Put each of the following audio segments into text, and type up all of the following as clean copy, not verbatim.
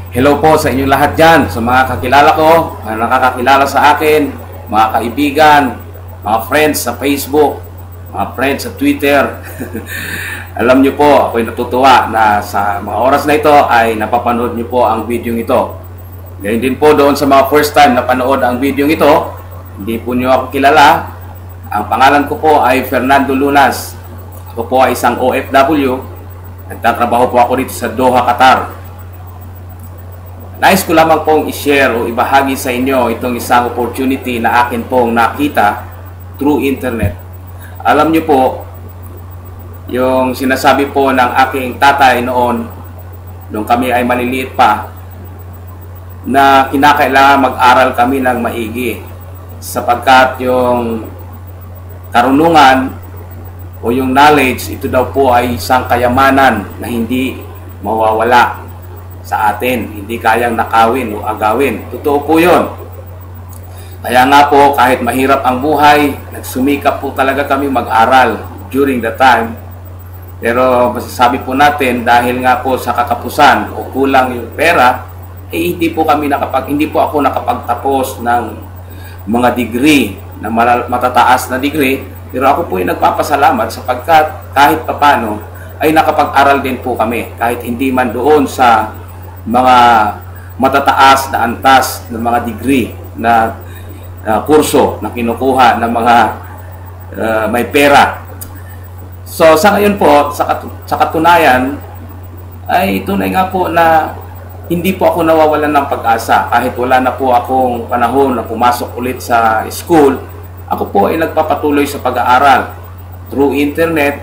Hello po sa inyong lahat dyan, sa mga kakilala ko, mga nakakakilala sa akin, mga kaibigan, mga friends sa Facebook, mga friends sa Twitter. Alam nyo po, ako'y natutuwa na sa mga oras na ito ay napapanood nyo po ang video ito. Ganyan din po doon sa mga first time na panood ang video ito, hindi po nyo ako kilala. Ang pangalan ko po ay Fernando Lunas. Ako po ay isang OFW. Nagtatrabaho po ako dito sa Doha, Qatar. Nais ko lamang pong i-share o ibahagi sa inyo itong isang opportunity na akin pong nakita through internet. Alam niyo po, yung sinasabi po ng aking tatay noon, nung kami ay maliliit pa, na kinakailangan mag-aral kami ng maigi sapagkat yung karunungan o yung knowledge, ito daw po ay isang kayamanan na hindi mawawala sa atin, hindi kayang nakawin o agawin. Totoo po yun. Kaya nga po, kahit mahirap ang buhay, nagsumikap po talaga kami mag-aral during the time. Pero masasabi po natin, dahil nga po sa kakapusan o kulang yung pera, hindi po ako nakapagtapos ng mga degree, na matataas na degree. Pero ako po ay nagpapasalamat sapagkat kahit papano ay nakapag-aral din po kami. Kahit hindi man doon sa mga matataas na antas ng mga degree na kurso na kinukuha ng mga may pera. So sa ngayon po, sa katunayan, ay tunay nga po na hindi po ako nawawalan ng pag-asa. Kahit wala na po akong panahon na pumasok ulit sa school, ako po ay nagpapatuloy sa pag-aaral through internet.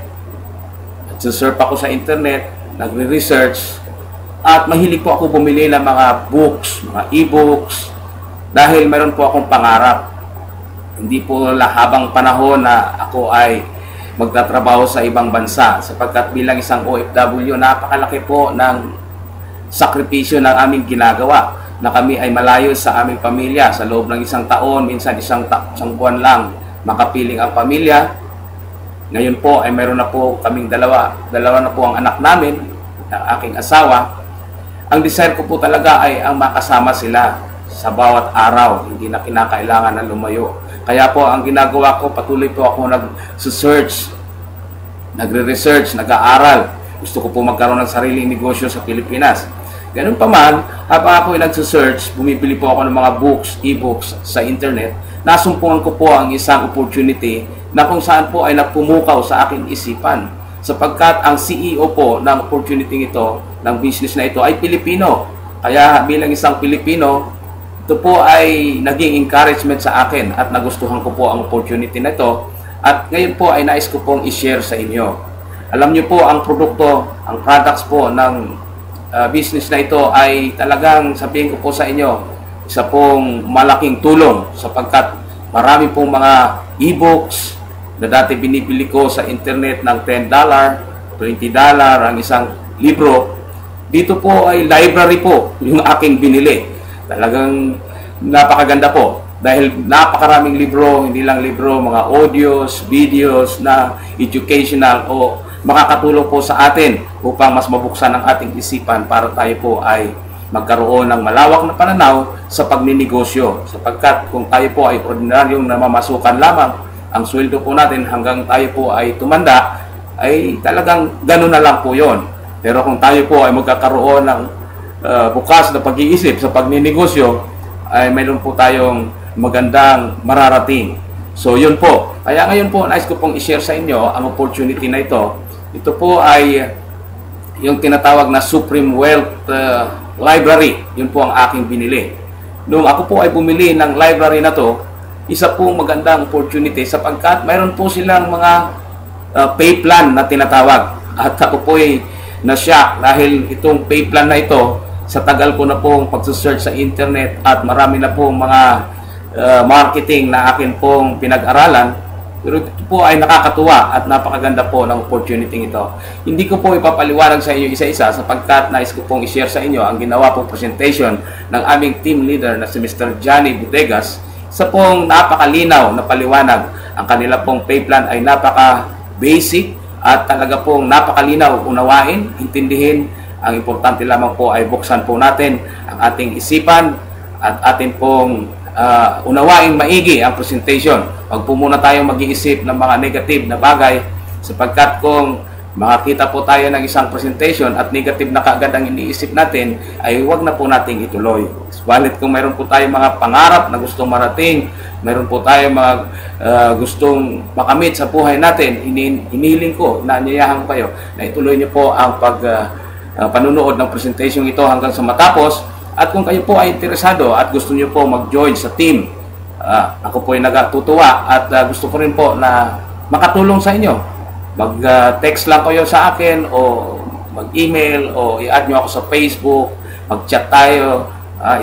Nagsusurf ako sa internet, nagre-research, at mahilig po ako bumili ng mga books, mga e-books, dahil meron po akong pangarap. Hindi po habang panahon na ako ay magtatrabaho sa ibang bansa, sapagkat bilang isang OFW, napakalaki po ng sakripisyo ng aming ginagawa, na kami ay malayo sa aming pamilya sa loob ng isang taon, minsan isang buwan lang makapiling ang pamilya. Ngayon po ay meron na po kaming dalawa na po ang anak namin, ng aking asawa. Ang desire ko po talaga ay ang makasama sila sa bawat araw, hindi na kinakailangan na lumayo. Kaya po ang ginagawa ko, patuloy po ako nag-search, nagre-research, nag-aaral. Gusto ko po magkaroon ng sariling negosyo sa Pilipinas. Ganun pa man, habang ako ay nag-search, bumibili po ako ng mga books, e-books sa internet, nasumpungan ko po ang isang opportunity na kung saan po ay napumukaw sa aking isipan. Sapagkat ang CEO po ng opportunity ito, ng business na ito, ay Pilipino. Kaya bilang isang Pilipino, ito po ay naging encouragement sa akin at nagustuhan ko po ang opportunity na ito. At ngayon po ay nais ko pong i-share sa inyo. Alam niyo po, ang produkto, ang products po ng business na ito ay talagang, sabihin ko po sa inyo, isa pong malaking tulong sapagkat marami pong mga e-books na dati binibili ko sa internet ng $10, $20 ang isang libro. Dito po ay library po yung aking binili. Talagang napakaganda po dahil napakaraming libro, hindi lang libro, mga audios, videos na educational o makakatulong po sa atin upang mas mabuksan ang ating isipan para tayo po ay magkaroon ng malawak na pananaw sa pagninegosyo. Sapagkat kung tayo po ay ordinaryong namamasukan lamang, ang sweldo po natin hanggang tayo po ay tumanda, ay talagang gano'n na lang po yon. Pero kung tayo po ay magkakaroon ng bukas na pag-iisip sa pagninegosyo, ay mayroon po tayong magandang mararating. So yun po. Kaya ngayon po, nais ko pong i-share sa inyo ang opportunity na ito. Ito po ay yung tinatawag na Supreme Wealth Library. Yun po ang aking binili. Nung ako po ay bumili ng library na to, isa pong magandang opportunity sapagkat mayroon po silang mga pay plan na tinatawag. At ako po ay na-shock dahil itong pay plan na ito, sa tagal ko na pong pagsusearch sa internet at marami na pong mga marketing na akin pong pinag-aralan, pero ito po ay nakakatuwa at napakaganda po ng opportunity ito. Hindi ko po ipapaliwanag sa inyo isa-isa sapagkat nais ko pong i-share sa inyo ang ginawa pong presentation ng aming team leader na si Mr. Johnny Butegas sa pong napakalinaw na paliwanag. Ang kanila pong pay plan ay napaka-basic at talaga pong napakalinaw unawain, intindihin Ang importante lamang po ay buksan po natin ang ating isipan at atin pong unawain maigi ang presentation. Huwag po muna tayong mag-iisip ng mga negative na bagay, sapagkat kung makakita po tayo ng isang presentation at negative na kaagad ang iniisip natin, ay huwag na po nating ituloy. Subalit kung mayroon po tayong mga pangarap na gustong marating, mayroon po tayong mga gustong makamit sa buhay natin, hinihiling ko, inaanyayahan ko kayo na ituloy niyo po ang panunood ng presentation ito hanggang sa matapos. At kung kayo po ay interesado at gusto niyo po mag-join sa team, ako po ay nagtutuwa at gusto ko rin po na makatulong sa inyo. Mag-text lang kayo sa akin o mag-email o i-add nyo ako sa Facebook, mag-chat tayo,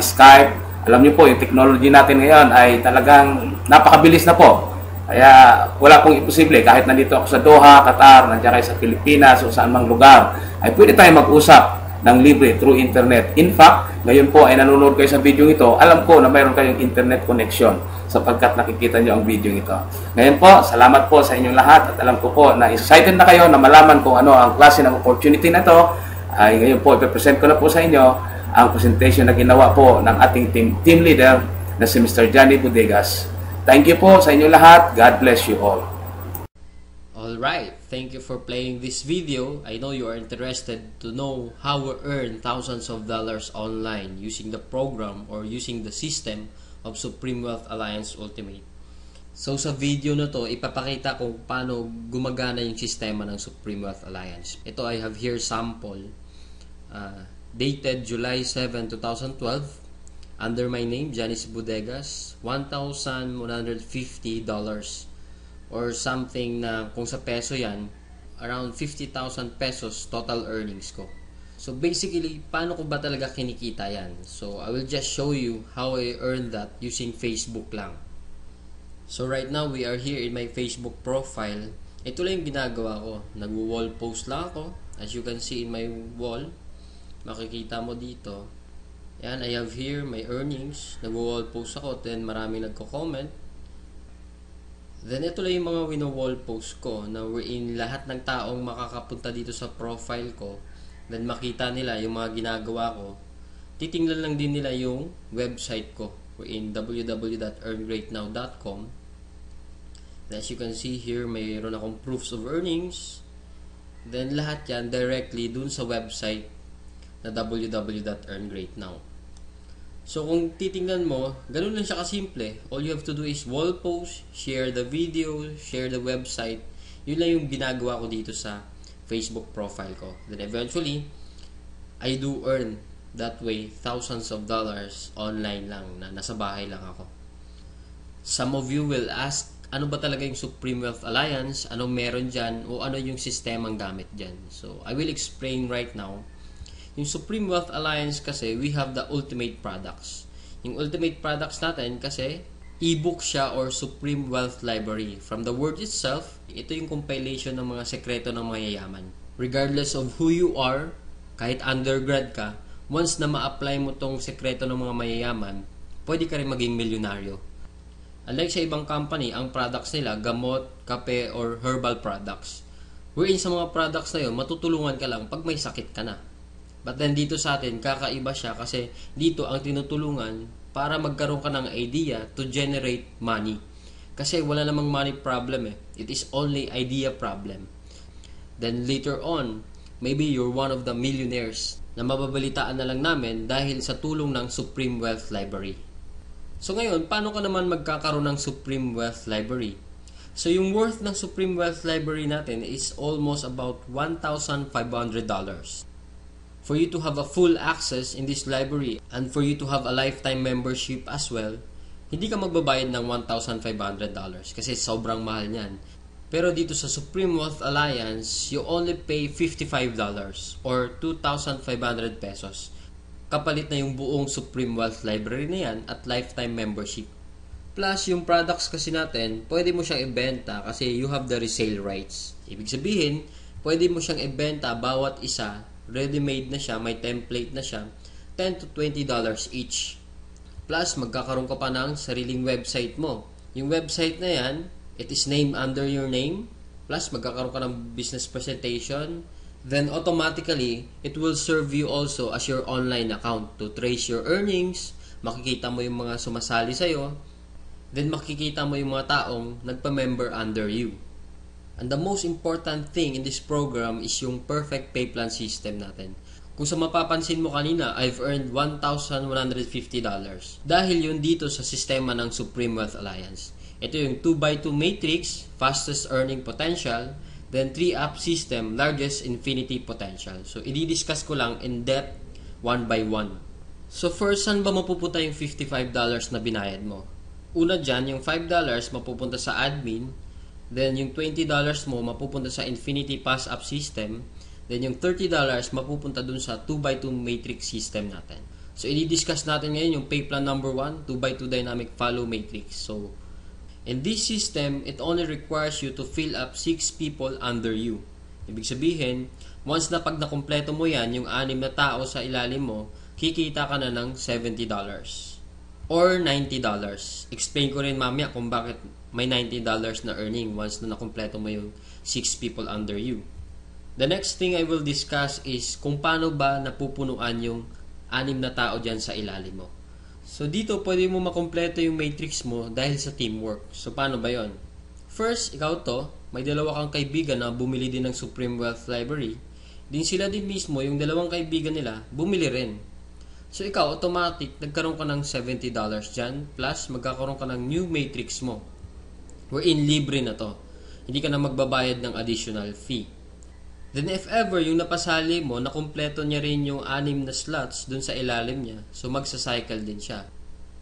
Skype. Alam niyo po, yung technology natin ngayon ay talagang napakabilis na po. Kaya wala pong imposible. Kahit nandito ako sa Doha, Qatar, nandiyan kayo sa Pilipinas o saan mang lugar, ay pwede tayo mag-usap ng libre through internet. In fact, ngayon po ay nanonood kayo sa video ito, alam ko na mayroon kayong internet connection sapagkat nakikita nyo ang video ito. Ngayon po, salamat po sa inyong lahat at alam ko po na excited na kayo na malaman kung ano ang klase ng opportunity na ito. Ay ngayon po, ipipresent ko na po sa inyo ang presentation na ginawa po ng ating team leader na si Mr. Johnny Bodegas. Thank you po sa inyong lahat. God bless you all. Alright, thank you for playing this video. I know you are interested to know how we earn thousands of dollars online using the program or using the system of Supreme Wealth Alliance Ultimate. So sa video na to, ipapakita ko paano gumagana yung sistema ng Supreme Wealth Alliance. Ito, I have here sample dated July 7, 2012 under my name, Johnny Bodegas, $1,150 or something na kung sa peso yan, around 50,000 pesos total earnings ko. So basically, paano ko ba talaga kinikita yan? So I will just show you how I earned that using Facebook lang. So right now, we are here in my Facebook profile. Ito lang yung ginagawa ko. Nag-wall post lang ako. As you can see in my wall, makikita mo dito. Yan, I have here my earnings. Nag-wall post ako, then maraming nagko-comment. Then ito lang yung mga wino-wall post ko na wherein lahat ng taong makakapunta dito sa profile ko, then makita nila yung mga ginagawa ko. Titingnan lang din nila yung website ko wherein www.earngreatnow.com. As you can see here, mayroon akong proofs of earnings. Then lahat yan directly dun sa website na www.earngreatnow. So kung titingnan mo, ganun lang siya kasimple. All you have to do is wall post, share the video, share the website. Yun lang yung ginagawa ko dito sa Facebook profile ko. Then eventually, I do earn that way thousands of dollars online lang na nasa bahay lang ako. Some of you will ask, ano ba talaga yung Supreme Wealth Alliance? Anong meron dyan? O ano yung sistemang gamit dyan? So I will explain right now. Yung Supreme Wealth Alliance kasi, we have the ultimate products. Yung ultimate products natin kasi, e-book siya or Supreme Wealth Library. From the word itself, ito yung compilation ng mga sekreto ng mayayaman. Regardless of who you are, kahit undergrad ka, once na ma-apply mo tong sekreto ng mga mayayaman, pwede ka rin maging milyonaryo. Unlike sa ibang company, ang products nila, gamot, kape, or herbal products. Wherein sa mga products na yun, matutulungan ka lang pag may sakit ka na. But then dito sa atin, kakaiba siya kasi dito ang tinutulungan para magkaroon ka ng idea to generate money. Kasi wala namang money problem eh. It is only idea problem. Then later on, maybe you're one of the millionaires na mababalitaan na lang namin dahil sa tulong ng Supreme Wealth Library. So ngayon, paano ka naman magkakaroon ng Supreme Wealth Library? So yung worth ng Supreme Wealth Library natin is almost about $1,500. For you to have a full access in this library and for you to have a lifetime membership as well, hindi ka magbabayad ng $1,500 kasi sobrang mahal niyan. Pero dito sa Supreme Wealth Alliance, you only pay $55 or 2,500 pesos. Kapalit na yung buong Supreme Wealth Library na yan at lifetime membership. Plus, yung products kasi natin, pwede mo siyang ibenta kasi you have the resale rights. Ibig sabihin, pwede mo siyang ibenta bawat isa, ready-made na siya, may template na siya, $10 to $20 each. Plus, magkakaroon ka pa ng sariling website mo. Yung website na yan, it is named under your name. Plus, magkakaroon ka ng business presentation, then automatically, it will serve you also as your online account to trace your earnings, makikita mo yung mga sumasali sa'yo, then makikita mo yung mga taong nagpa-member under you. And the most important thing in this program is yung perfect pay plan system natin. Kung sa mapapansin mo kanina, I've earned $1,150 dahil yun dito sa sistema ng Supreme Wealth Alliance. Ito yung 2x2 matrix, fastest earning potential, then 3-up system, largest infinity potential. So, i-discuss ko lang in depth, one by one. So, first, saan ba mapupunta yung $55 na binayad mo? Una dyan, yung $5 mapupunta sa admin, then yung $20 mo mapupunta sa infinity pass-up system, then yung $30 mapupunta dun sa 2x2 matrix system natin. So, i-discuss natin ngayon yung pay plan number 1, 2x2 dynamic follow matrix. So, in this system, it only requires you to fill up 6 people under you. Ibig sabihin, once na pag nakumpleto mo yan, yung 6 na tao sa ilalim mo, kikita ka na ng $70 or $90. Explain ko rin mamaya kung bakit may $90 na earning once na nakumpleto mo yung 6 people under you. The next thing I will discuss is kung paano ba napupunuan yung 6 na tao dyan sa ilalim mo. So, dito, pwede mo makompleto yung matrix mo dahil sa teamwork. So, paano ba yon? First, ikaw to, may dalawa kang kaibigan na bumili din ng Supreme Wealth Library. Din sila din mismo, yung dalawang kaibigan nila, bumili rin. So, ikaw, automatic, nagkaroon ka ng $70 dyan, plus magkakaroon ka ng new matrix mo. Wherein libre na to. Hindi ka na magbabayad ng additional fee. Then if ever yung napasali mo, nakumpleto niya rin yung 6 na slots dun sa ilalim niya. So magsa-cycle din siya.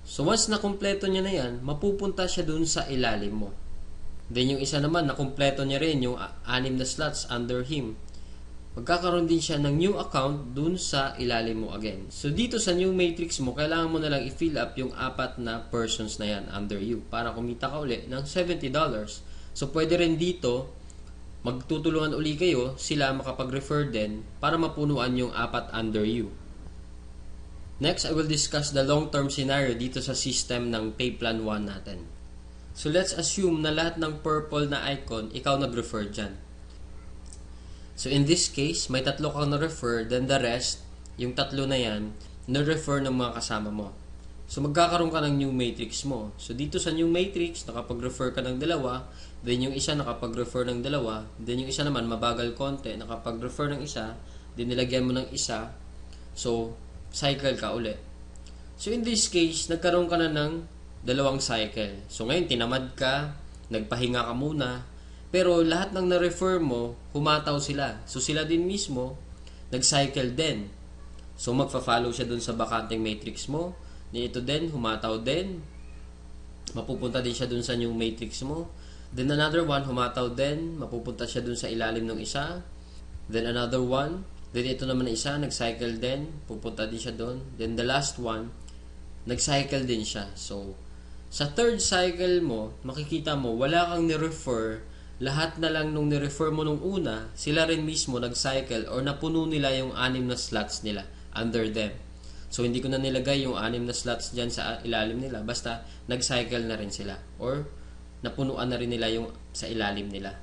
So once nakumpleto niya na yan, mapupunta siya dun sa ilalim mo. Then yung isa naman, nakumpleto niya rin yung 6 na slots under him. Magkakaroon din siya ng new account dun sa ilalim mo again. So dito sa new matrix mo, kailangan mo na lang i-fill up yung 4 na persons na yan under you para kumita ka uli ng $70. So pwede rin dito, magtutulungan uli kayo, sila makapag-refer din para mapunuan yung 4 under you. Next, I will discuss the long-term scenario dito sa system ng Pay Plan 1 natin. So, let's assume na lahat ng purple na icon, ikaw nag-refer dyan. So, in this case, may 3 kang na-refer, then the rest, yung 3 na yan, na-refer ng mga kasama mo. So, magkakaroon ka ng new matrix mo. So, dito sa new matrix, nakapag-refer ka ng 2, then yung isa nakapag-refer ng 2, then yung isa naman mabagal konti, nakapag-refer ng isa, then nilagyan mo ng isa, so, cycle ka uli. So, in this case, nagkaroon ka na ng 2 cycle. So, ngayon, tinamad ka, nagpahinga ka muna, pero lahat ng na-refer mo, humataw sila. So, sila din mismo, nag-cycle din. So, magfa-follow siya dun sa bakanteng matrix mo, ito din, humataw din. Mapupunta din siya dun sa new matrix mo. Then another one, humataw din. Mapupunta siya dun sa ilalim ng isa. Then another one. Then ito naman na isa, nag-cycle din. Pupunta din siya dun. Then the last one, nag-cycle din siya. So, sa third cycle mo, makikita mo, wala kang ni-refer. Lahat na lang nung ni-refer mo nung una, sila rin mismo nag-cycle or napuno nila yung 6 na slots nila under them. So, hindi ko na nilagay yung 6 na slots dyan sa ilalim nila. Basta, nag-cycle na rin sila. Or, napunuan na rin nila yung sa ilalim nila.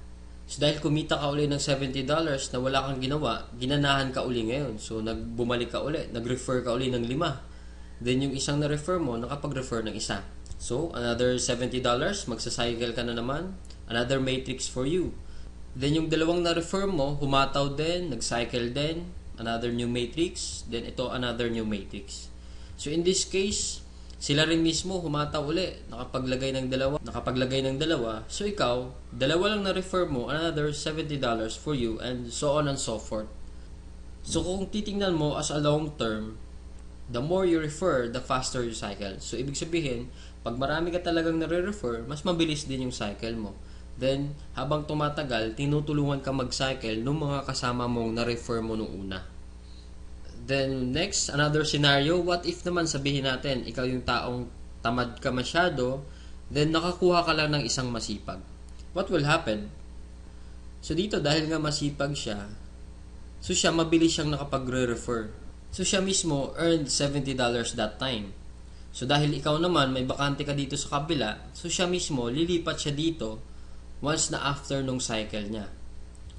So, dahil kumita ka uli ng $70 na wala kang ginawa, ginanahan ka uli ngayon. So, bumalik ka uli. Nag-refer ka uli ng 5. Then, yung isang na-refer mo, nakapag-refer ng isa. So, another $70, magsa-cycle ka na naman. Another matrix for you. Then, yung 2 na-refer mo, humataw din, nag-cycle din. Another new matrix, then ito another new matrix. So in this case, sila rin mismo humataw uli, nakapaglagay ng 2. So ikaw, 2 lang na-refer mo, another $70 for you, and so on and so forth. So kung titingnan mo as a long term, the more you refer, the faster you cycle. So ibig sabihin, pag marami ka talagang nare-refer, mas mabilis din yung cycle mo. Then, habang tumatagal, tinutulungan ka mag-cycle ng mga kasama mong na-refer mo nung una. Then, next, another scenario. What if naman sabihin natin, ikaw yung taong tamad ka masyado, then nakakuha ka lang ng isang masipag. What will happen? So, dito, dahil nga masipag siya, so siya, mabilis siyang nakapagre-refer. So, siya mismo earned $70 that time. So, dahil ikaw naman, may bakante ka dito sa kabila, so siya mismo, lilipat siya dito once na after nung cycle niya.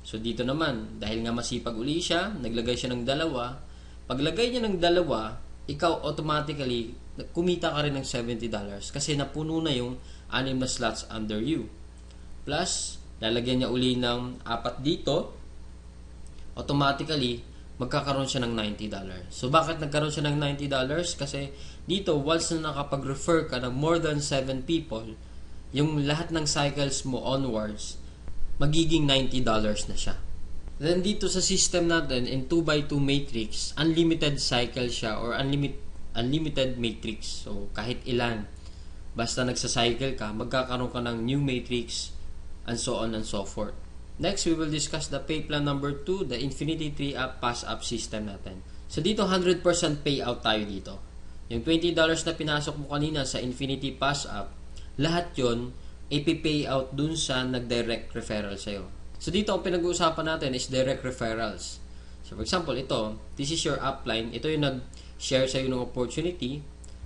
So dito naman, dahil nga masipag uli siya, naglagay siya ng dalawa. Paglagay niya ng dalawa, ikaw automatically kumita ka rin ng $70 kasi napuno na yung 6 na slots under you. Plus, lalagyan niya uli ng 4 dito, automatically magkakaroon siya ng $90. So bakit nagkaroon siya ng $90? Kasi dito, once na nakapag-refer ka ng more than 7 people, yung lahat ng cycles mo onwards, magiging $90 na siya. Then dito sa system natin, in 2x2 matrix, unlimited cycle siya or unlimited matrix. So kahit ilan, basta nagsa-cycle ka, magkakaroon ka ng new matrix and so on and so forth. Next, we will discuss the pay plan number 2, the Infinity 3-Up Pass-Up system natin. So dito, 100% payout tayo dito. Yung $20 na pinasok mo kanina sa Infinity Pass-Up, lahat yon ipi-payout dun sa nag-direct referral sa'yo. So dito, ang pinag-uusapan natin is direct referrals. So for example, ito, this is your upline. Ito yung nag-share sa'yo ng opportunity,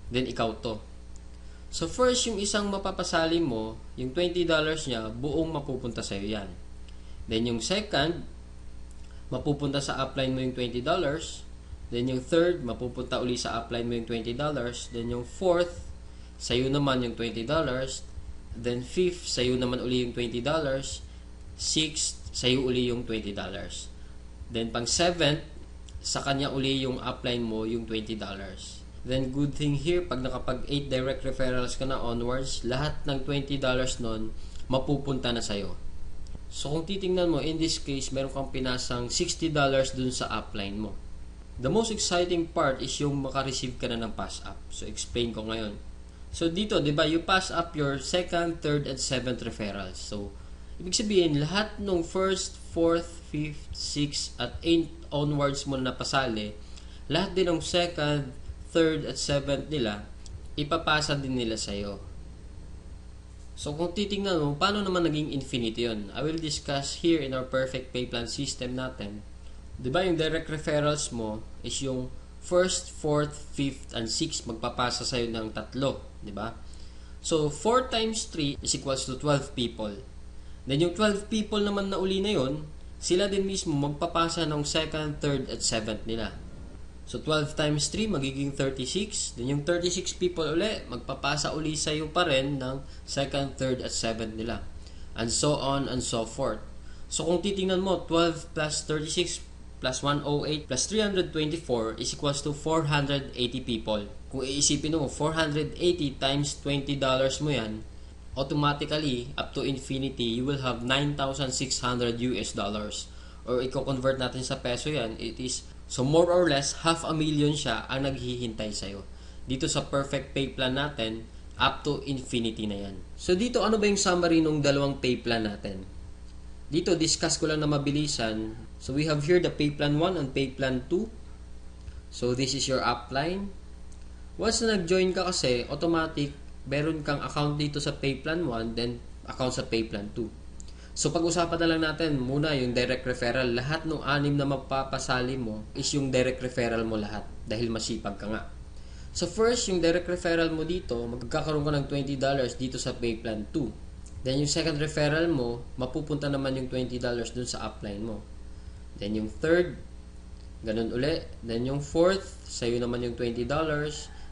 then ikaw to. So first, yung isang mapapasali mo, yung $20 niya, buong mapupunta sa'yo yan. Then yung second, mapupunta sa upline mo yung $20. Then yung third, mapupunta uli sa upline mo yung $20. Then yung fourth, sa'yo naman yung $20. Then fifth, sa'yo naman uli yung $20. Sixth, sa'yo uli yung $20. Then pang seventh, sa kanya uli yung upline mo yung $20. Then good thing here, pag nakapag 8 direct referrals ka na onwards, lahat ng $20 nun mapupunta na sa'yo. So kung titingnan mo, in this case, meron kang pinasang $60 dun sa upline mo. The most exciting part is yung makareceive ka na ng pass up. So explain ko ngayon. So dito, di ba, you pass up your second, third, and seventh referrals. So ibig sabihin, lahat ng first, fourth, fifth, sixth, at 8 onwards mo na napasali, lahat din ng second, third, at seventh nila, ipapasa din nila sa'yo. So kung titingnan mo, paano naman naging infinity yun? I will discuss here in our perfect pay plan system natin. Diba yung direct referrals mo is yung first, fourth, fifth, and sixth magpapasa sa'yo ng 3. Diba? So 4 times 3 is equals to 12 people. Then yung 12 people naman na uli na yun, sila din mismo magpapasa ng second, third, at seventh nila. So 12 times 3 magiging 36. Then yung 36 people uli, magpapasa uli sa'yo pa rin ng second, third, at seventh nila. And so on and so forth. So kung titingnan mo, 12 plus 36 plus 108 plus 324 is equals to 480 people. Kung iisipin mo, 480 times $20 mo yan, automatically, up to infinity, you will have $9,600 or i-convert natin sa peso yan, it is, so more or less, 500,000 siya ang naghihintay sa'yo. Dito sa perfect pay plan natin, up to infinity na yan. So dito, ano ba yung summary ng dalawang pay plan natin? Dito, discuss ko lang na mabilisan. So we have here the pay plan 1 and pay plan 2. So this is your upline. Once na nag-join ka kasi, automatic, meron kang account dito sa pay plan 1, then account sa pay plan 2. So pag-usapan na lang natin muna yung direct referral. Lahat ng 6 na magpapasali mo is yung direct referral mo lahat dahil masipag ka nga. So first, yung direct referral mo dito, magkakaroon ka ng $20 dito sa pay plan 2. Then yung second referral mo, mapupunta naman yung $20 dun sa upline mo. Then yung third, ganun uli. Then yung fourth, sa'yo naman yung $20.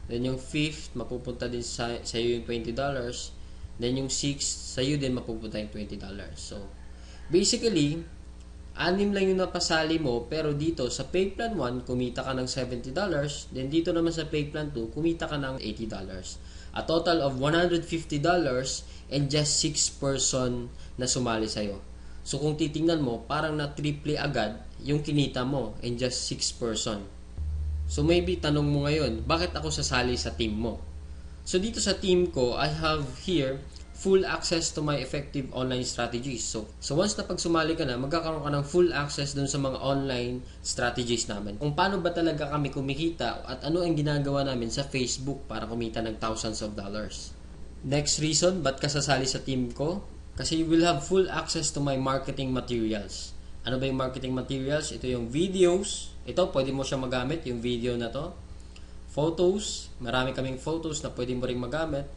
Then yung fifth, mapupunta din sa'yo yung $20. Then yung sixth, sa'yo din mapupunta yung $20. So, basically, 6 lang yung napasali mo, pero dito sa pay plan 1, kumita ka ng $70. Then dito naman sa pay plan 2, kumita ka ng $80. A total of $150 and just 6 person na sumali sa'yo. So kung titingnan mo, parang na-triple agad yung kinita mo in just 6 person. So maybe tanong mo ngayon, bakit ako sasali sa team mo? So dito sa team ko, I have here full access to my effective online strategies. So once na pag sumali ka na, magkakaroon ka ng full access dun sa mga online strategies namin. Kung paano ba talaga kami kumikita at ano ang ginagawa namin sa Facebook para kumita ng thousands of dollars. Next reason, ba't ka sasali sa team ko? Kasi you will have full access to my marketing materials. Ano ba yung marketing materials? Ito yung videos. Ito, pwede mo siya magamit, yung video na to. Photos. Marami kaming photos na pwede mo ring magamit.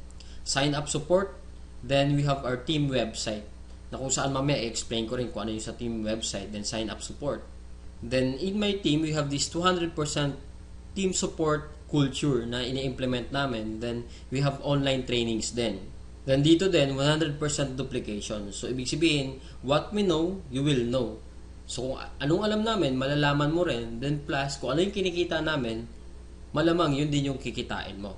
Sign up support. Then we have our team website. na kung saan mamaya i-explain ko rin kung ano yung sa team website, then sign up support. Then in my team, we have this 200% team support culture na ini-implement namin. Then we have online trainings din. Then dito din, 100% duplication. So ibig sabihin, what we know, you will know. So kung anong alam namin, malalaman mo rin. Then plus, kung ano yung kinikita namin, malamang yun din yung kikitain mo.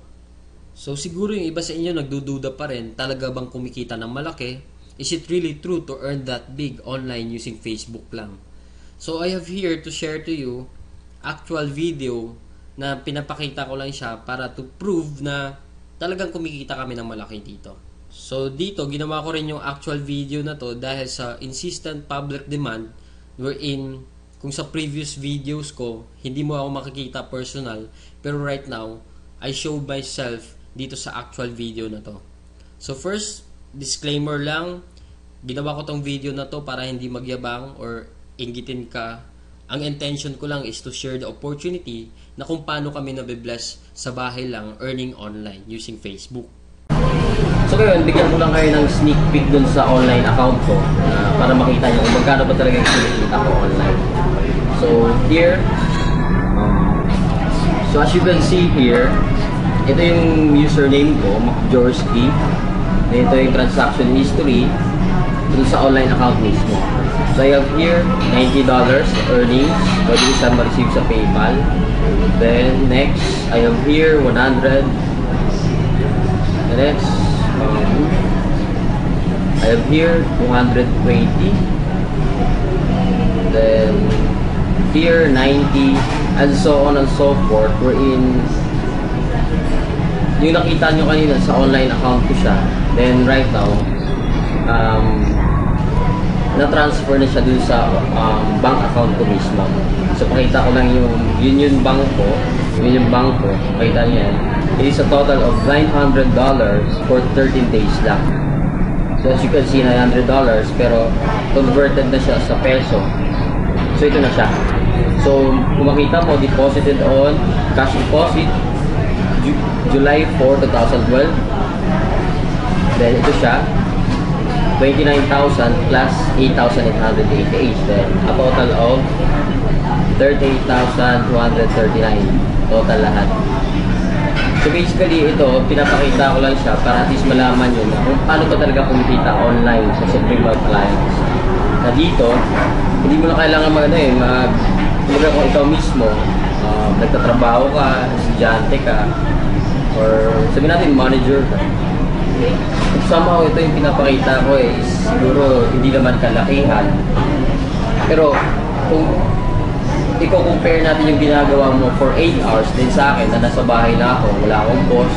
So siguro yung iba sa inyo nagdududa pa rin, talaga bang kumikita ng malaki? Is it really true to earn that big online using Facebook lang? So I have here to share to you actual video na pinapakita ko lang siya para to prove na talagang kumikita kami ng malaki dito. So dito, ginawa ko rin yung actual video na to dahil sa insistent public demand wherein kung sa previous videos ko, hindi mo ako makikita personal, pero right now, I show myself dito sa actual video na to. So first, disclaimer lang, ginawa ko tong video na to para hindi magyabang or inggitin ka. Ang intention ko lang is to share the opportunity na kung paano kami nabibless sa bahay lang earning online using Facebook. So ngayon, bigyan ko lang kayo ng sneak peek dun sa online account ko para makita nyo kung magkano ba talaga yung kinikita ko online. So here, so as you can see here, ito yung username ko, Macjorski. Ito yung transaction history dun sa online account mismo. So I have here $90 earnings, pwede isa ma-receive sa PayPal. Then next, I have here 100. The next, I have here 220. Then here 90, and so on and so forth. We're in yung nakita nyo kanina sa online account ko siya. Then right now, na-transfer na siya dun sa bank account ko mismo. So pakita ko lang yung bank ko. Yun yung bank ko. Pakita nyo yan. It is a total of $900 for 13 days lang. So as you can see, $900 pero converted na siya sa peso. So ito na siya. So kung makita mo, deposited on cash deposit July 4, 2012. Then ito siya, 29,000 plus 8,888. Then a total of 38,239 total lahat. So basically ito, pinapakita ko lang siya para at least malaman nyo na kung paano ba talaga kumikita online sa Supreme Wealth Alliance. Na dito, hindi mo na kailangan kumbaga kung ikaw mismo, nagtatrabaho ka, estudyante ka, or sabihin natin manager ka. Somehow ito yung pinapakita ko is siguro hindi naman kalakihan. Pero kung i-compare natin yung ginagawa mo for 8 hours din sa akin na nasa bahay na ako, wala akong boss,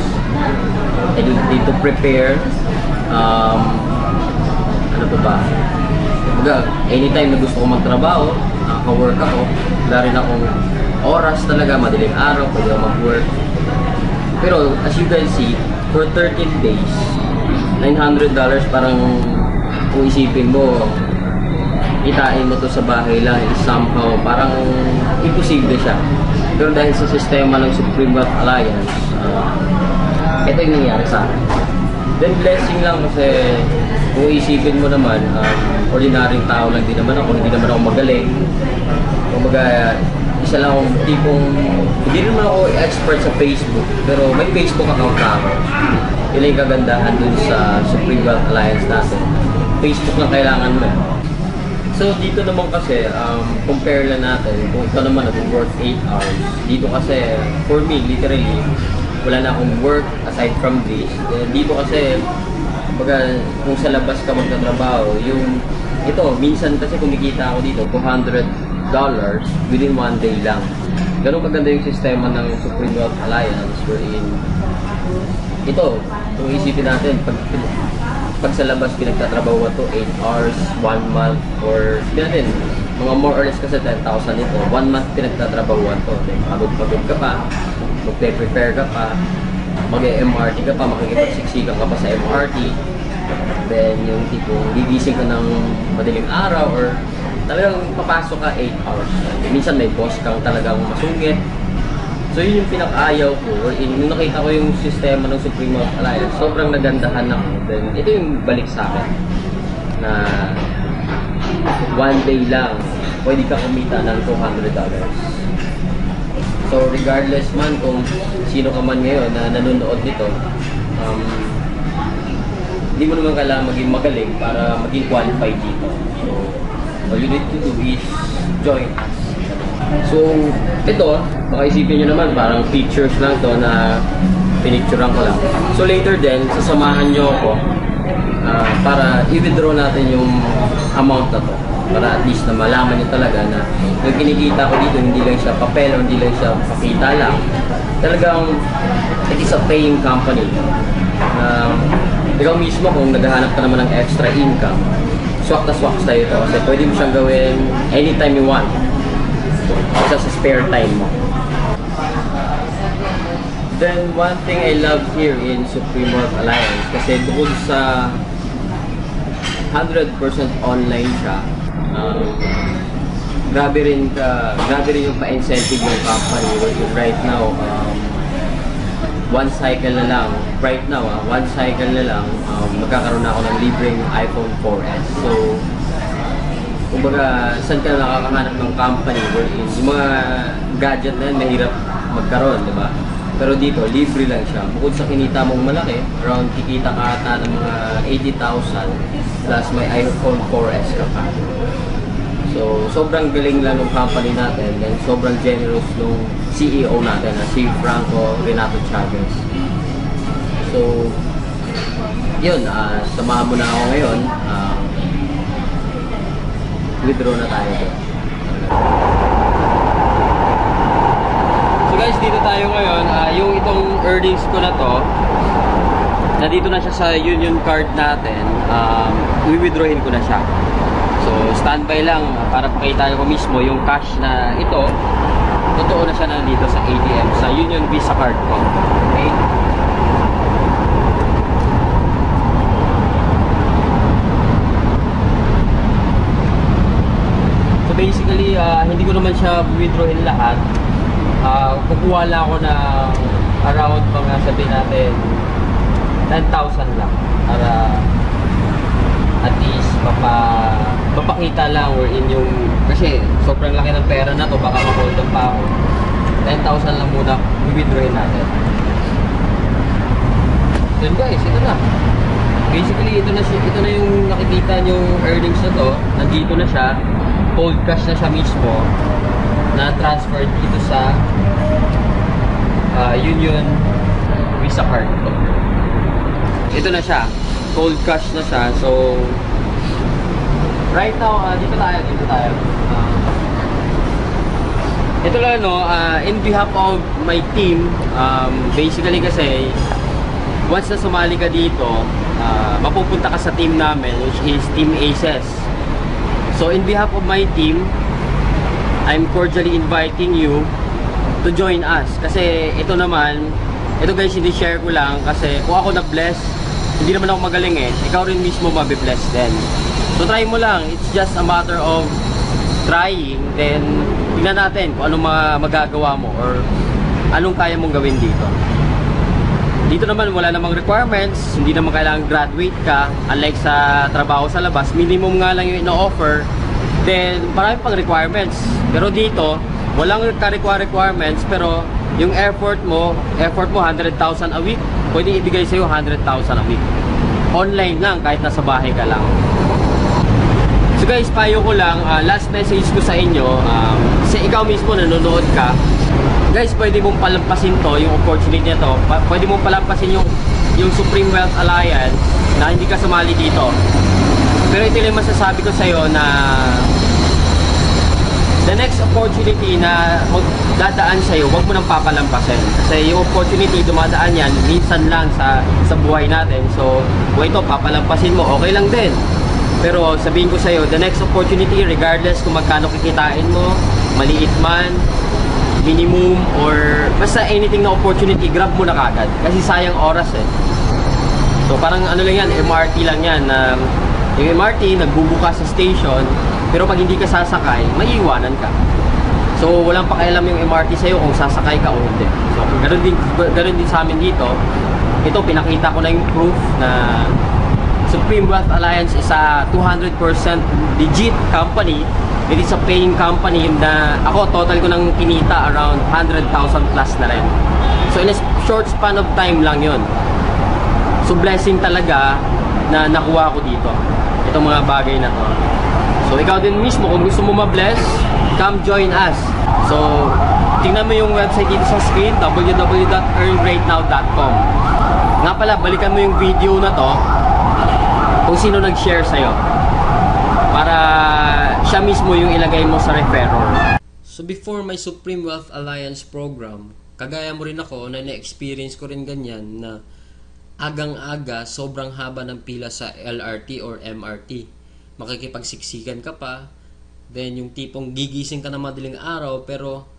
I need to prepare, ano pa ba? Anytime na gusto ko magtrabaho, nakaka-work ako, wala rin akong oras talaga, madaling araw, pwede ako mag-work. Pero as you can see, for 13 days, $900 parang kung isipin mo, itain mo to sa bahay lang, somehow parang imposible siya. Pero dahil sa sistema ng Supreme Wealth Alliance, ito yung nangyari sa akin. Then blessing lang kasi kung isipin mo naman, ordinaryong tao lang din naman ako, hindi naman ako magaling. Kumbaga, isa lang akong tipong, hindi naman ako expert sa Facebook, pero may Facebook account na ako. Yun yung kagandahan dun sa Supreme Wealth Alliance natin. Facebook lang kailangan mo. So dito naman kasi, compare lang natin, kung ikaw naman nag-work 8 hours, dito kasi, for me, literally, wala na akong work aside from this. Dito kasi, baga, kung sa labas ka magtatrabaho, ito, minsan kasi kumikita ako dito, $200 within 1 day lang. Ganun kaganda yung sistema ng Supreme Wealth Alliance wherein ito, kung isipin natin, pag sa labas pinagtatrabaho to 8 hours, 1 month, or natin, mga more or less kasi 10,000 ito, 1 month pinagtatrabaho to. Pagod ka pa, magpe-prepare ka pa, mag-MRT ka pa, makikipagsiksikan ka pa sa MRT, then yung tipong gigising ka ng madaling araw or talagang papasok ka 8 hours. Minsan may boss kang talagang masungit. So yun yung pinaka-ayaw ko. Nung nakita ko yung sistema ng Supreme Wealth Alliance, sobrang nagandahan ako. Then ito yung balik sa akin. na one day lang pwede ka kumita ng $200. So regardless man kung sino ka man ngayon na nanonood nito, hindi mo naman kailangan maging magaling para maging qualified dito. So all you need to do is join us. So ito, baka isipin nyo naman parang pictures lang to na pinicturean ko lang. So later din, sasamahan nyo ako para i-withdraw natin yung amount na to. Para at least na malaman nyo talaga na yung kinikita ko dito, hindi lang siya papel o hindi lang siya pakita lang. Talagang it is a paying company. Ikaw mismo kung naghahanap ka naman ng extra income, swak na swak tayo ito kasi pwede mo siyang gawin anytime you want. Sa spare time mo. Then one thing I love here in Supreme Wealth Alliance kasi bukod sa 100% online siya, grabe rin yung pa-incentive ng company right now. One cycle na lang, right now, one cycle na lang, magkakaroon na ako ng libreng iPhone 4S. So, kumbaga, saan ka nakakahanap ng company wherein yung mga gadget na yan, mahirap magkaroon, di ba? Pero dito, libre lang siya. Bukod sa kinita mong malaki, around kikita ka ata ng mga 80,000 plus may iPhone 4S ka pa. So, sobrang galing lang ng company natin and sobrang generous ng CEO natin na si Franco Renato Chavez. So, yun, samahan mo na ako ngayon. Withdraw na tayo doon. So guys, dito tayo ngayon. Yung itong earnings ko na to, nandito na siya sa union card natin. I-withdrawin ko na siya. So, standby lang para pakita ko mismo yung cash na ito. Totoo na siya nandito sa ATM, sa Union Visa card ko. Okay? So, basically, hindi ko naman siya withdrawin lahat. Kukuha lang ako na around mga sabihin natin 10,000 lang para at least mapakita lang or in yung kasi sobrang laki ng pera na to, baka ma-hold pa ako. 10,000 lang muna i-withdrawin natin. Then guys, ito na. Basically, ito na yung nakikita yung earnings na to. Nandito na siya. Cold cash na siya mismo na transferred dito sa Union Visa card ko. Ito na siya. Cold cash na siya. So right now, dito tayo. Ito lang, no, in behalf of my team, basically kasi once na sumali ka dito, mapupunta ka sa team namin, which is Team Aces. So in behalf of my team, I'm cordially inviting you to join us. Kasi ito guys, hindi share ko lang kasi kung ako na-bless, hindi naman ako magaling ikaw rin mismo mabibless din. So try mo lang, it's just a matter of trying, then tingnan natin kung anong magagawa mo or anong kaya mong gawin dito. Dito naman wala namang requirements, hindi naman kailangan graduate ka, unlike sa trabaho sa labas, minimum nga lang yung ino-offer, then marami pang requirements. Pero dito, walang requirements, pero yung effort mo 100,000 a week, pwede ibigay sa'yo 100,000 a week. Online lang, kahit nasa bahay ka lang. So guys, payo ko lang, last message ko sa inyo, sa ikaw mismo nanonood ka, guys, pwede mong palampasin to, yung opportunity na to, pwede mong palampasin yung Supreme Wealth Alliance na hindi ka sumali dito. Pero ito lang masasabi ko sa'yo na the next opportunity na magdadaan sa'yo, huwag mo nang papalampasin. Kasi yung opportunity, dumadaan yan, minsan lang sa buhay natin. So, kung ito, papalampasin mo, okay lang din. Pero sabihin ko sa'yo, the next opportunity, regardless kung magkano kikitain mo, maliit man, minimum, or basta anything na opportunity, grab mo na kagad. Kasi sayang oras So, parang ano lang yan, MRT lang yan. Yung MRT, nagbubukas sa station, pero pag hindi ka sasakay, maiiwanan ka. So, walang pakialam yung MRT sa'yo kung sasakay ka o hindi. So, ganun din sa amin dito. Ito, pinakita ko na yung proof na Supreme Wealth Alliance is a 200% legit company. It is a paying company na ako total ko nang kinita around 100,000 plus na rin. So in a short span of time lang yun. So blessing talaga na nakuha ko dito. Itong mga bagay na to. So ikaw din mismo kung gusto mo ma-bless, come join us. So tingnan mo yung website dito sa screen, www.earngreatnow.com. Nga pala, balikan mo yung video na to kung sino nag-share sa'yo para siya mismo yung ilagay mo sa referral. So before my Supreme Wealth Alliance program, kagaya mo rin ako na na-experience ko rin ganyan na agang-aga, sobrang haba ng pila sa LRT or MRT. Makikipagsiksikan ka pa, then yung tipong gigising ka na madaling araw, pero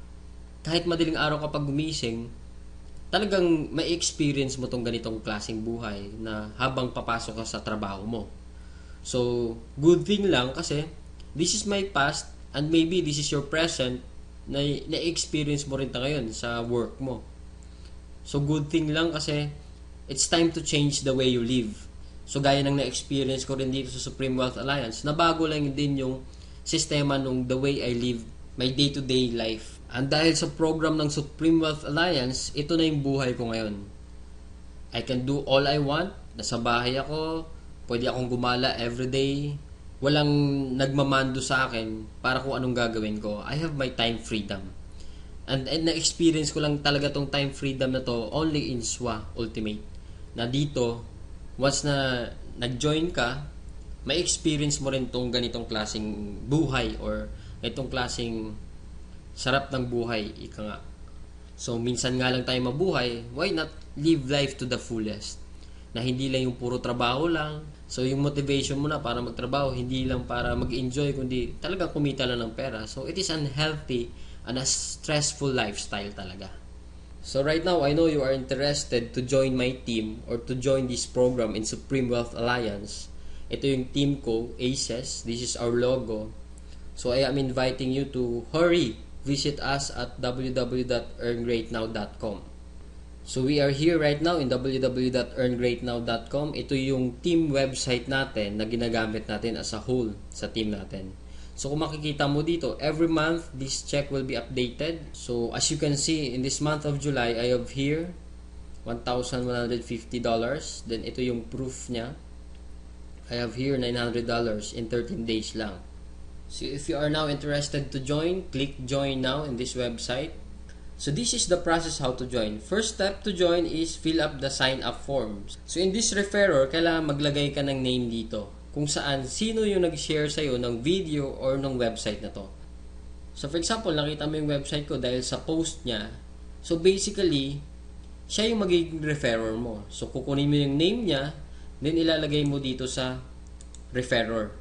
kahit madaling araw kapag gumising, talagang may experience mo tong ganitong klaseng buhay na habang papasok ka sa trabaho mo. So, good thing lang kasi this is my past and maybe this is your present na na-experience mo rin ta ngayon sa work mo. So, good thing lang kasi it's time to change the way you live. So, gaya ng na-experience ko rin dito sa Supreme Wealth Alliance, nabago lang din yung sistema nung the way I live my day-to-day life. And dahil sa program ng Supreme Wealth Alliance, ito na yung buhay ko ngayon. I can do all I want. Nasa bahay ako. Pwede akong gumala everyday. Walang nagmamando sa akin para kung anong gagawin ko. I have my time freedom. And na-experience ko lang talaga tong time freedom na to only in SWA Ultimate. Na dito, once na nag-join ka, may experience mo rin tong ganitong klaseng buhay or itong klaseng sarap ng buhay, ika nga. So, minsan nga lang tayo mabuhay, why not live life to the fullest? Na hindi lang yung puro trabaho lang. So, yung motivation mo na para magtrabaho, hindi lang para mag-enjoy, kundi talaga kumita lang ng pera. So, it is unhealthy and a stressful lifestyle talaga. So, right now, I know you are interested to join my team or to join this program in Supreme Wealth Alliance. Ito yung team ko, ACES. This is our logo. So, I am inviting you to hurry. Visit us at www.earngreatnow.com. So we are here right now in www.earngreatnow.com. Ito yung team website natin na ginagamit natin as a whole sa team natin. So kung makikita mo dito, every month this check will be updated. So as you can see, in this month of July, I have here $1,150. Then ito yung proof niya. I have here $900 in 13 days lang. So if you are now interested to join, click join now in this website. So this is the process how to join. First step to join is fill up the sign up forms. So in this referrer, kailangan maglagay ka ng name dito kung saan sino yung nag-share sa'yo ng video or ng website na to. So for example, nakita mo yung website ko dahil sa post niya. So basically, siya yung magiging referrer mo. So kukunin mo yung name niya, then ilalagay mo dito sa referrer.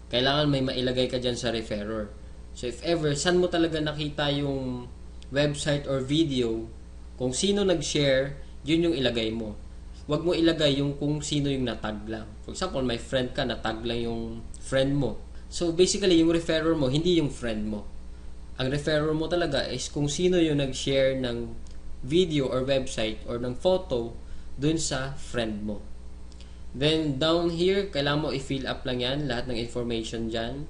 Kailangan may mailagay ka dyan sa referrer. So if ever, saan mo talaga nakita yung website or video, kung sino nag-share, yun yung ilagay mo. Huwag mo ilagay yung kung sino yung natag lang. For example, may friend ka, natag lang yung friend mo. So basically, yung referrer mo, hindi yung friend mo. Ang referrer mo talaga is kung sino yung nag-share ng video or website or ng photo dun sa friend mo. Then, down here, kailangan mo i-fill up lang yan, lahat ng information dyan.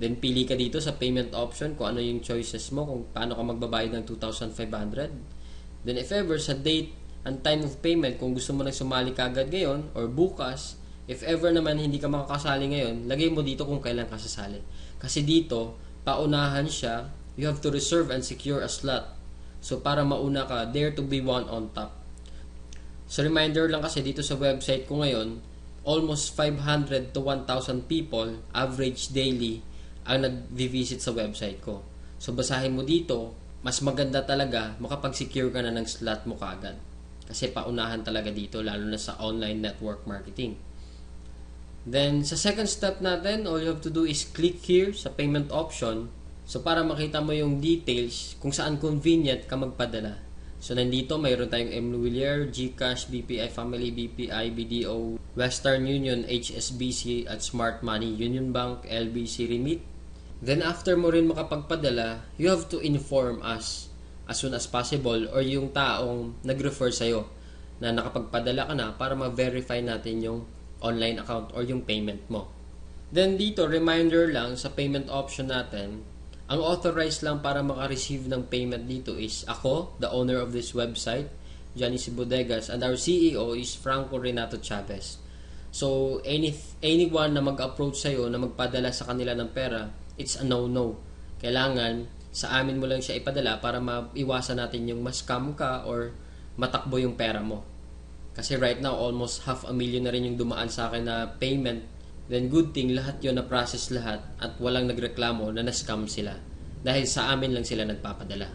Then, pili ka dito sa payment option kung ano yung choices mo, kung paano ka magbabayad ng 2,500. Then, if ever, sa date and time of payment, kung gusto mo nang sumali kagad ngayon or bukas, if ever naman hindi ka makakasali ngayon, lagay mo dito kung kailan ka sasali. Kasi dito, paunahan siya, you have to reserve and secure a slot. So, para mauna ka, there to be one on top. So, reminder lang kasi dito sa website ko ngayon, almost 500 to 1,000 people, average daily, ang nag-visit sa website ko. So, basahin mo dito, mas maganda talaga makapag-secure ka na ng slot mo kagad. Kasi paunahan talaga dito, lalo na sa online network marketing. Then, sa second step natin, all you have to do is click here sa payment option. So, para makita mo yung details kung saan convenient ka magpadala. So, nandito, mayroon tayong MWillier, GCash, BPI Family, BPI, BDO, Western Union, HSBC, at Smart Money, Union Bank, LBC Remit. Then, after mo rin makapagpadala, you have to inform us as soon as possible or yung taong nag-refer sa'yo na nakapagpadala ka na para ma-verify natin yung online account or yung payment mo. Then dito, reminder lang sa payment option natin, ang authorized lang para maka-receive ng payment dito is ako, the owner of this website, Johnny C. Bodegas, and our CEO is Franco Renato Chavez. So, anyone na mag-approach sa'yo, na magpadala sa kanila ng pera, it's a no-no. Kailangan, sa amin mo lang siya ipadala para maiwasan natin yung ma-scam ka or matakbo yung pera mo. Kasi right now, almost 500,000 na rin yung dumaan sa akin na payment. Then good thing, lahat yun na-process lahat at walang nagreklamo na na-scam sila. Dahil sa amin lang sila nagpapadala.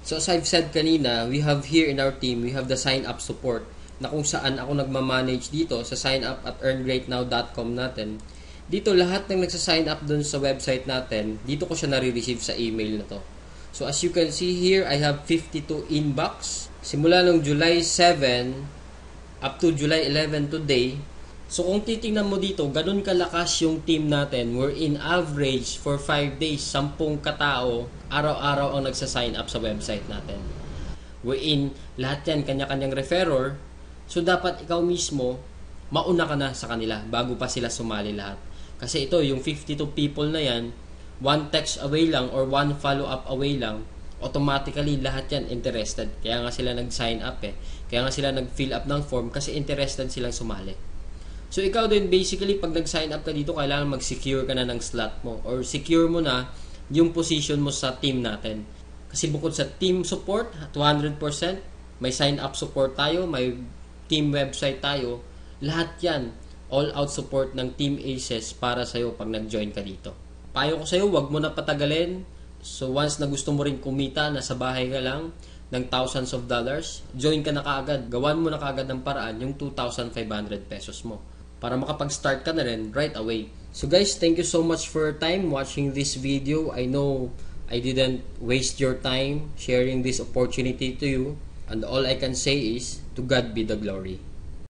So as I've said kanina, we have here in our team, we have the sign-up support na kung saan ako nagmamanage dito sa sign-up at earngreatnow.com natin. Dito lahat ng nagsa-sign up dun sa website natin, dito ko siya nare-receive sa email na to. So as you can see here, I have 52 inbox. Simula nung July 7 up to July 11 today. So kung titingnan mo dito, ganun kalakas yung team natin. We're in average for 5 days, 10 katao, araw-araw ang nagsa-sign up sa website natin. We're in, lahat yan, kanya-kanyang referrer. So dapat ikaw mismo, mauna ka na sa kanila bago pa sila sumali lahat. Kasi ito, yung 52 people na yan, one text away lang or one follow-up away lang, automatically lahat yan interested. Kaya nga sila nag-sign up eh. Kaya nga sila nag-fill up ng form kasi interested silang sumali. So ikaw din basically pag nag-sign up ka dito, kailangan mag-secure ka na ng slot mo or secure mo na yung position mo sa team natin. Kasi bukod sa team support, 200%, may sign up support tayo, may team website tayo, lahat yan, all-out support ng Team Aces para sa'yo pag nag-join ka dito. Payo ko sa'yo, wag mo na patagalin. So once na gusto mo rin kumita, nasa bahay ka lang, ng thousands of dollars, join ka na kaagad. Gawan mo na kaagad ng paraan yung 2,500 pesos mo para makapag-start ka na rin right away. So guys, thank you so much for your time watching this video. I know I didn't waste your time sharing this opportunity to you. And all I can say is, to God be the glory.